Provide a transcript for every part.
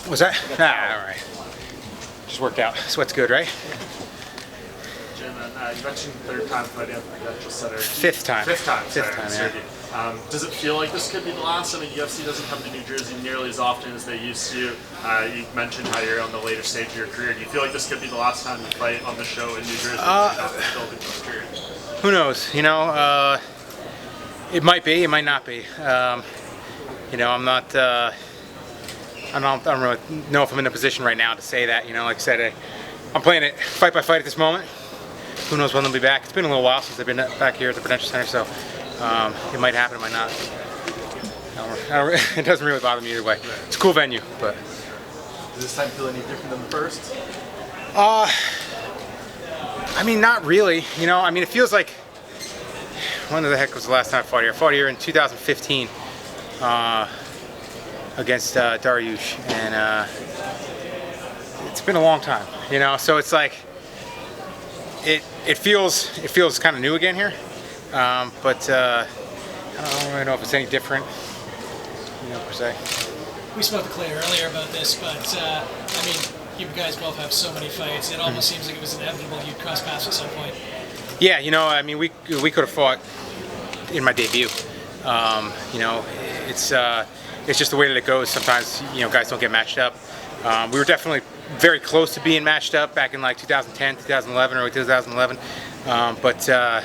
Was that? All right. Just worked out. Sweat's good, right? Jim, you mentioned third time fighting at the Prudential Center. Fifth time. Fifth time, yeah. Does it feel like this could be the last? I mean, UFC doesn't come to New Jersey nearly as often as they used to. You mentioned how you're on the later stage of your career. Do you feel like this could be the last time you fight on the show in New Jersey? Who knows? You know, it might be, it might not be. You know, I'm not. I don't really know if I'm in a position right now to say that. You know, like I said, I'm playing it fight by fight at this moment. Who knows when they'll be back? It's been a little while since I've been back here at the Prudential Center, so it might happen, it might not. It doesn't really bother me either way. It's a cool venue, but. Does this time feel any different than the first? I mean, not really. You know, I mean, it feels like. When the heck was the last time I fought here? I fought here in 2015 against Dariush, and it's been a long time. You know, so it's like it feels kind of new again here, but I don't really know if it's any different, you know, per se. We spoke to Clay earlier about this, but I mean, you guys both have so many fights. It almost seems like it was inevitable you'd cross paths at some point. Yeah, you know, I mean, we could have fought in my debut. You know, it's just the way that it goes. Sometimes, you know, guys don't get matched up. We were definitely very close to being matched up back in like 2010, 2011, early 2011. But yeah,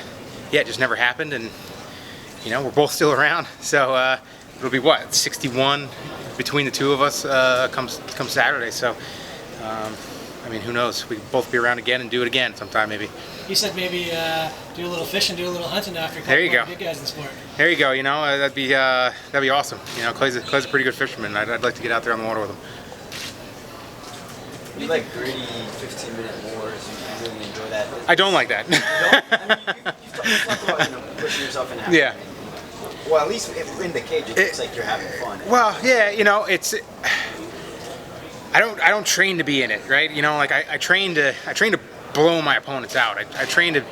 it just never happened, and you know, we're both still around. So it'll be what, 61 between the two of us comes Saturday. So I mean, who knows? We could both be around again and do it again sometime, maybe. You said maybe do a little fishing, do a little hunting after. There you go. Big guys in the sport. There you go. You know, that'd be awesome. You know, Clay's a pretty good fisherman. I'd like to get out there on the water with him. You like gritty 15-minute wars? You really enjoy that? I don't like that. You don't? I mean, you've talked about, you know, pushing yourself in half. Yeah. Well, at least if in the cage, it looks like you're having fun. Well, yeah, you know, it's. I don't train to be in it, right? You know, like I train to blow my opponents out. I train to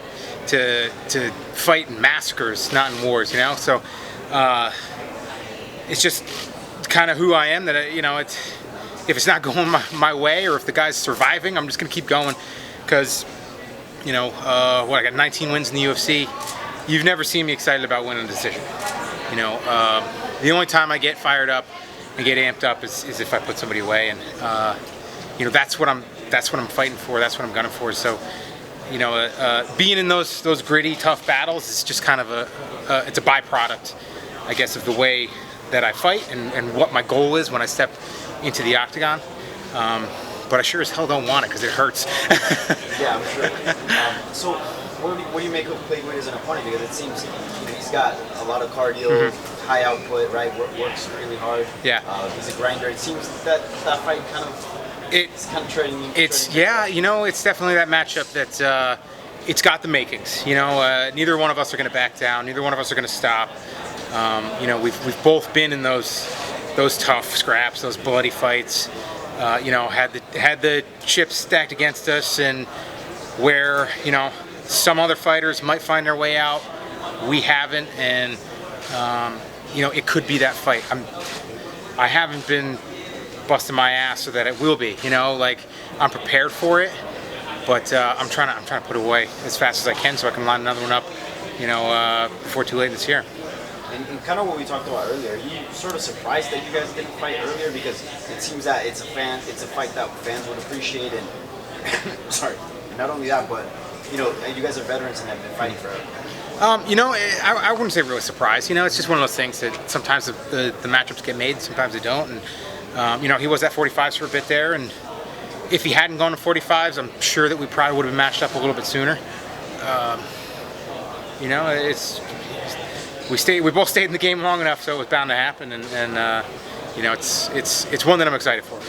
fight in massacres, not in wars. You know, so it's just kind of who I am. That you know, if it's not going my way, or if the guy's surviving, I'm just gonna keep going, because you know, I got 19 wins in the UFC. You've never seen me excited about winning a decision. You know, the only time I get fired up and get amped up is if I put somebody away, and you know, that's what I'm fighting for. That's what I'm gunning for. So, you know, being in those gritty, tough battles is just kind of it's a byproduct, I guess, of the way that I fight and what my goal is when I step into the octagon. But I sure as hell don't want it, because it hurts. Yeah, I'm sure. So, what do you make of Clay as an opponent? Because it seems, you know, he's got a lot of cardio, high output, right? Works really hard. Yeah. He's a grinder. It seems that fight kind of it's kind of trading. Yeah, you know, it's definitely that matchup that it's got the makings. You know, neither one of us are going to back down. Neither one of us are going to stop. You know, we've both been in those tough scraps, those bloody fights. You know, had the chips stacked against us, and where, you know, some other fighters might find their way out, we haven't, and you know, it could be that fight. I haven't been busting my ass so that it will be. You know, like, I'm prepared for it, but I'm trying to put it away as fast as I can so I can line another one up, you know, before too late this year. And kind of what we talked about earlier, are you sort of surprised that you guys didn't fight earlier? Because it seems that it's a fight that fans would appreciate, and sorry, not only that, but you know, you guys are veterans and have been fighting forever. You know, I wouldn't say really surprised. You know, it's just one of those things that sometimes the matchups get made, sometimes they don't. And you know, he was at 45s for a bit there, and if he hadn't gone to 45s, I'm sure that we probably would have been matched up a little bit sooner. You know, we both stayed in the game long enough, so it was bound to happen. And you know, it's one that I'm excited for.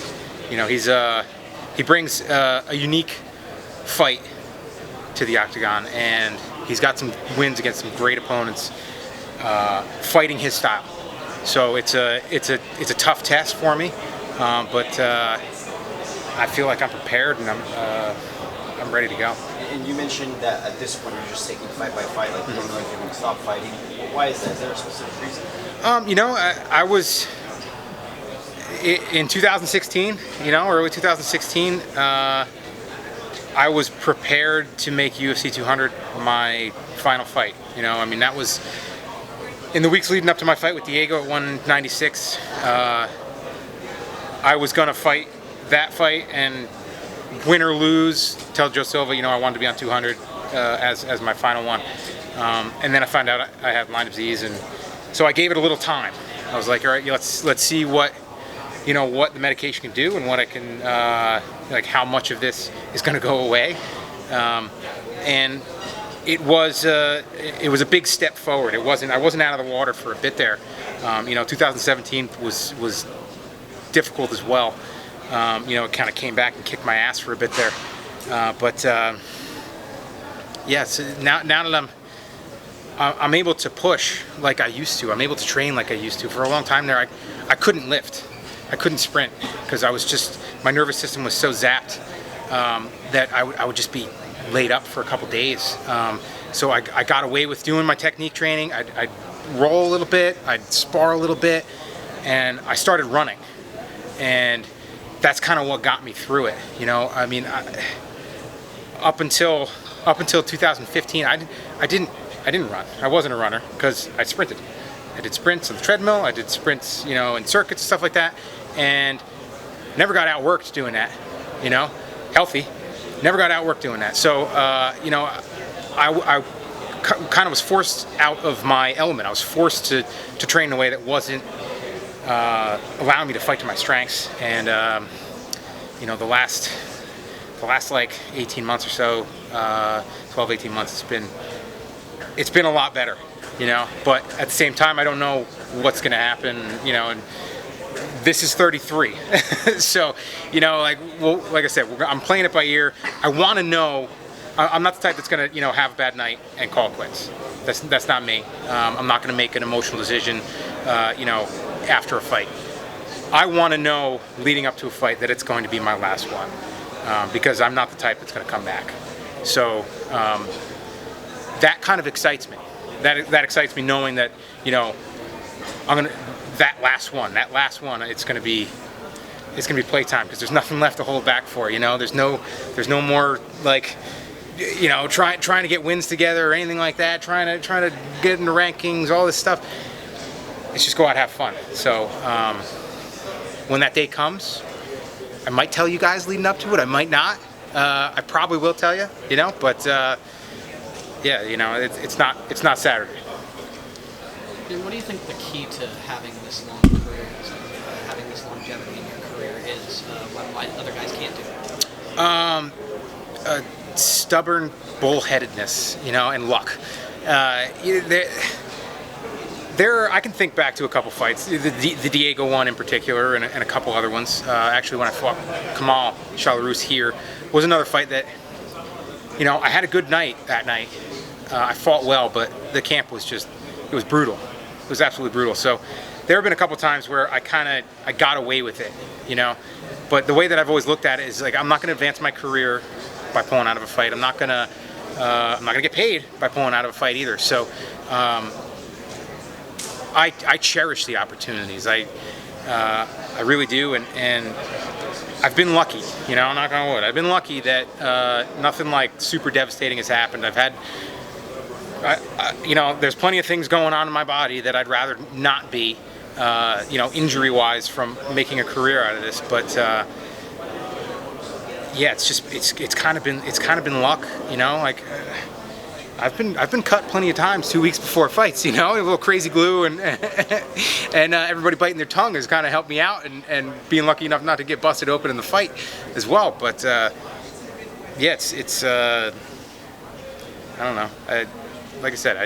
You know, he brings a unique fight to the octagon, and he's got some wins against some great opponents, fighting his style. So it's a tough test for me, but I feel like I'm prepared, and I'm ready to go. And you mentioned that at this point you're just taking fight by fight, like you don't know if you're going to stop fighting. Why is that? Is there a specific reason? You know, in 2016, early 2016, I was prepared to make UFC 200 my final fight. That was in the weeks leading up to my fight with Diego at 196. I was gonna fight that fight and win or lose, tell Joe Silva, I wanted to be on 200 as my final one. And then I found out I had Lyme disease, and so I gave it a little time. I was like, all right, let's see what the medication can do and what I can how much of this is going to go away. And it was a big step forward. I wasn't out of the water for a bit there. 2017 was difficult as well. It kind of came back and kicked my ass for a bit there. So now that I'm able to push like I used to. I'm able to train like I used to. For a long time there, I couldn't lift. I couldn't sprint because my nervous system was so zapped that I would just be laid up for a couple days. So I got away with doing my technique training. I'd roll a little bit, I'd spar a little bit, and I started running. And that's kind of what got me through it. Up until 2015, I didn't run. I wasn't a runner because I sprinted. I did sprints on the treadmill. I did sprints, in circuits and stuff like that, and never got outworked doing that. Healthy, never got outworked doing that. So, I kind of was forced out of my element. I was forced to train in a way that wasn't allowing me to fight to my strengths. And the last like 18 months or so, 12, 18 months, it's been a lot better, but at the same time, I don't know what's going to happen, and this is 33. So, like I said, I'm playing it by ear. I want to know. I'm not the type that's going to, have a bad night and call it quits. That's not me. I'm not going to make an emotional decision, after a fight. I want to know leading up to a fight that it's going to be my last one, because I'm not the type that's going to come back. So that kind of excites me. That excites me knowing that that last one, it's going to be playtime because there's nothing left to hold back for. There's no more like trying to get wins together or anything like that. Trying to get in the rankings, all this stuff. Let's just go out and have fun. So when that day comes, I might tell you guys leading up to it. I might not. I probably will tell you. But. It's not Saturday. What do you think the key to having this long career is, having this longevity in your career is, what other guys can't do? Stubborn bullheadedness, and luck. I can think back to a couple fights, the Diego one in particular, and a couple other ones. Actually, when I fought Kamal Chalarus here, was another fight that, I had a good night that night. I fought well, but the camp was it was brutal. It was absolutely brutal. So there have been a couple times where I got away with it, But the way that I've always looked at it is like, I'm not going to advance my career by pulling out of a fight. I'm not going to get paid by pulling out of a fight either. So I cherish the opportunities. I really do, and I've been lucky, knock on wood. I've been lucky that nothing like super devastating has happened. I've had, there's plenty of things going on in my body that I'd rather not be, injury-wise from making a career out of this. But it's kind of been luck, like. I've been cut plenty of times 2 weeks before fights, a little crazy glue and everybody biting their tongue has kind of helped me out and being lucky enough not to get busted open in the fight as well. But it's I don't know. Like I said,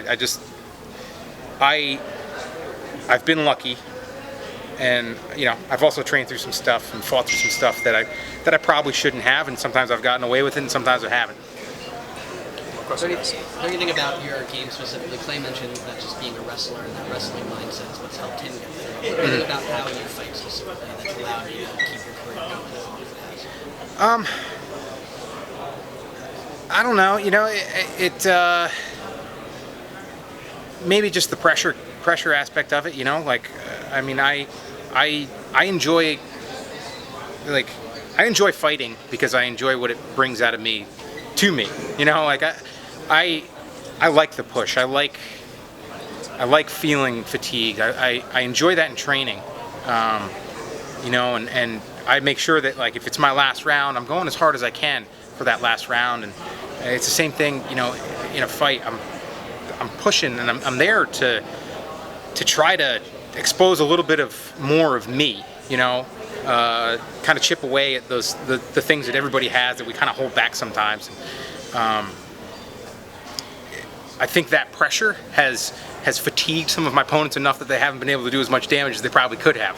I've been lucky, and I've also trained through some stuff and fought through some stuff that I probably shouldn't have, and sometimes I've gotten away with it, and sometimes I haven't. So anything about your game specifically? Clay mentioned that just being a wrestler and that wrestling mindset is what's helped him get through. What anything about how you fight specifically that's allowed you to keep your career going as long as it has? I don't know. Maybe just the pressure aspect of it. I I enjoy fighting because I enjoy what it brings out of me to me. You know, like I like the push. I like feeling fatigue. I enjoy that in training. You know, and I make sure that, like, if it's my last round, I'm going as hard as I can for that last round. And it's the same thing, you know, in a fight. I'm pushing, and I'm there to try to expose a little bit more of me. You know, kind of chip away at the things that everybody has that we kind of hold back sometimes. I think that pressure has fatigued some of my opponents enough that they haven't been able to do as much damage as they probably could have.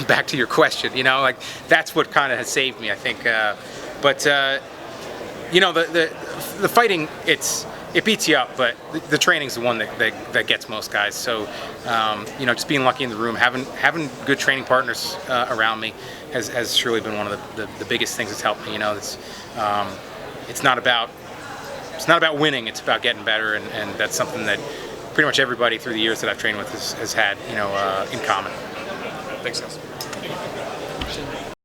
Back to your question, you know, like that's what kind of has saved me, I think. But you know, the fighting, it beats you up, but the training's the one that gets most guys. So you know, just being lucky in the room, having good training partners around me has truly been one of the biggest things that's helped me. You know, it's not about winning, it's about getting better, and that's something that pretty much everybody through the years that I've trained with has had, you know, in common. Thanks, guys.